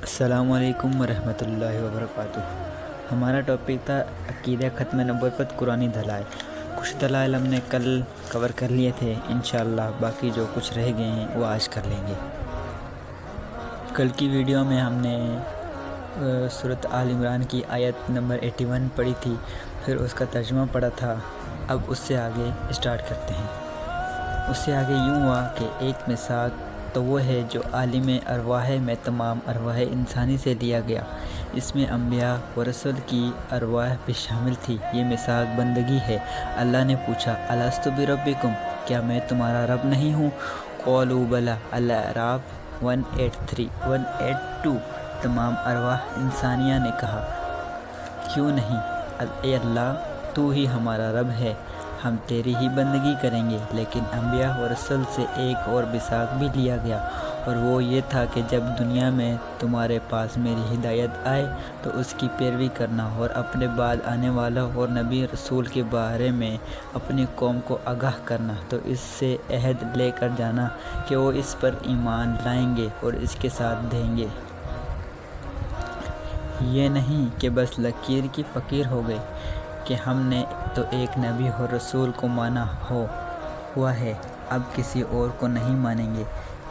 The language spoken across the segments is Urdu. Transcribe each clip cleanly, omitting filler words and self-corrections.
السلام علیکم ورحمۃ اللہ وبرکاتہ۔ ہمارا ٹاپک تھا عقیدہ ختم نبوت قرآنی دلائل۔ کچھ دلائل ہم نے کل کور کر لیے تھے، انشاءاللہ باقی جو کچھ رہ گئے ہیں وہ آج کر لیں گے۔ کل کی ویڈیو میں ہم نے سورۃ آل عمران کی آیت نمبر 81 پڑھی تھی، پھر اس کا ترجمہ پڑھا تھا۔ اب اس سے آگے اسٹارٹ کرتے ہیں۔ اس سے آگے یوں ہوا کہ ایک میثاق تو وہ ہے جو عالم ارواح میں تمام ارواح انسانی سے لیا گیا، اس میں انبیاء و رسل کی ارواح بھی شامل تھی۔ یہ میثاق بندگی ہے۔ اللہ نے پوچھا الستُ بربکم، کیا میں تمہارا رب نہیں ہوں؟ قالوا بلی۔ الاعراف 182 تمام ارواح انسانیہ نے کہا کیوں نہیں، اے اللہ تو ہی ہمارا رب ہے، ہم تیری ہی بندگی کریں گے۔ لیکن انبیاء و رسل سے ایک اور میثاق بھی لیا گیا، اور وہ یہ تھا کہ جب دنیا میں تمہارے پاس میری ہدایت آئے تو اس کی پیروی کرنا، اور اپنے بعد آنے والا اور نبی رسول کے بارے میں اپنی قوم کو آگاہ کرنا، تو اس سے عہد لے کر جانا کہ وہ اس پر ایمان لائیں گے اور اس کے ساتھ دیں گے۔ یہ نہیں کہ بس لکیر کی فقیر ہو گئے کہ ہم نے تو ایک نبی اور رسول کو مانا ہوا ہے، اب کسی اور کو نہیں مانیں گے۔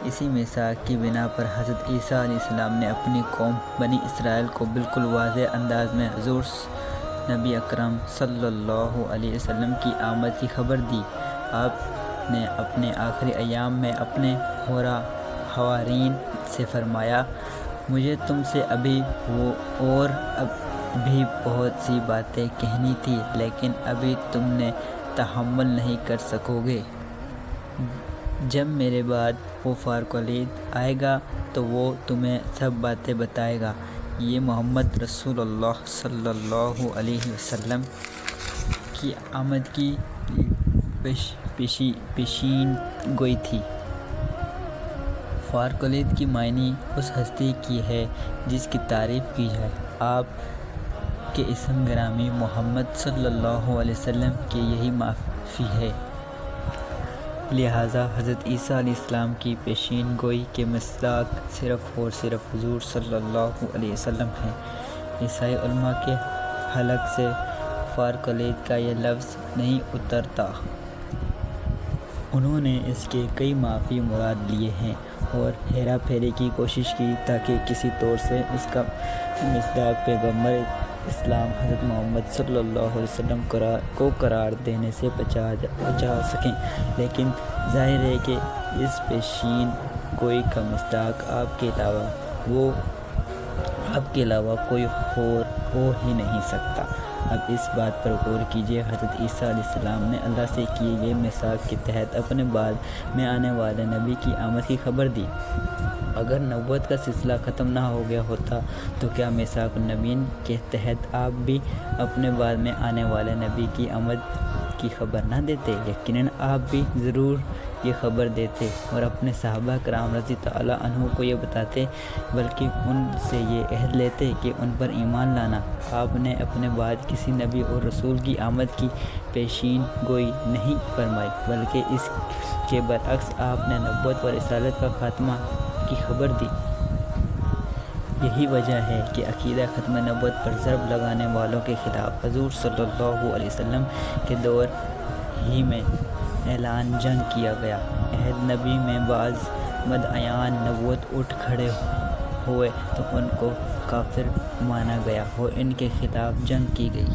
اسی میثاق کی بنا پر حضرت عیسیٰ علیہ السلام نے اپنی قوم بنی اسرائیل کو بالکل واضح انداز میں حضور نبی اکرم صلی اللہ علیہ وسلم کی آمد کی خبر دی۔ آپ نے اپنے آخری ایام میں اپنے حوارین سے فرمایا، مجھے تم سے ابھی بھی بہت سی باتیں کہنی تھی، لیکن ابھی تم نے تحمل نہیں کر سکو گے۔ جب میرے بعد وہ فارکلید آئے گا تو وہ تمہیں سب باتیں بتائے گا۔ یہ محمد رسول اللہ صلی اللہ علیہ وسلم کی آمد کی پیشین گوئی تھی۔ فارکلید کی معنی اس ہستی کی ہے جس کی تعریف کی جائے۔ آپ کے اسم گرامی محمد صلی اللہ علیہ وسلم کی یہی معرفی ہے، لہٰذا حضرت عیسیٰ علیہ السلام کی پیشین گوئی کے مصداق صرف اور صرف حضور صلی اللہ علیہ وسلم ہیں۔ عیسائی علماء کے حلق سے فارکلید کا یہ لفظ نہیں اترتا۔ انہوں نے اس کے کئی معنی مراد لیے ہیں اور ہیرا پھیری کی کوشش کی تاکہ کسی طور سے اس کا مصداق پیغمبر اسلام حضرت محمد صلی اللہ علیہ وسلم کو قرار دینے سے بچا سکیں، لیکن ظاہر ہے کہ اس پیشین گوئی کا مصداق آپ کے علاوہ کوئی اور ہو ہی نہیں سکتا۔ اب اس بات پر غور کیجیے، حضرت عیسیٰ علیہ السلام نے اللہ سے کیے گئے میثاق کے تحت اپنے بعد میں آنے والے نبی کی آمد کی خبر دی۔ اگر نبوت کا سلسلہ ختم نہ ہو گیا ہوتا تو کیا میثاق النبیین کے تحت آپ بھی اپنے بعد میں آنے والے نبی کی آمد کی خبر نہ دیتے؟ یقیناً آپ بھی ضرور یہ خبر دیتے اور اپنے صحابہ کرام رضی اللہ عنہ کو یہ بتاتے، بلکہ ان سے یہ عہد لیتے کہ ان پر ایمان لانا۔ آپ نے اپنے بعد کسی نبی اور رسول کی آمد کی پیشین گوئی نہیں فرمائی، بلکہ اس کے برعکس آپ نے نبوت و رسالت کا خاتمہ کی خبر دی۔ یہی وجہ ہے کہ عقیدہ ختم نبوت پر ضرب لگانے والوں کے خلاف حضور صلی اللہ علیہ وسلم کے دور ہی میں اعلان جنگ کیا گیا۔ عہد نبی میں بعض مدعیان نبوت اٹھ کھڑے ہوئے تو ان کو کافر مانا گیا اور ان کے خلاف جنگ کی گئی۔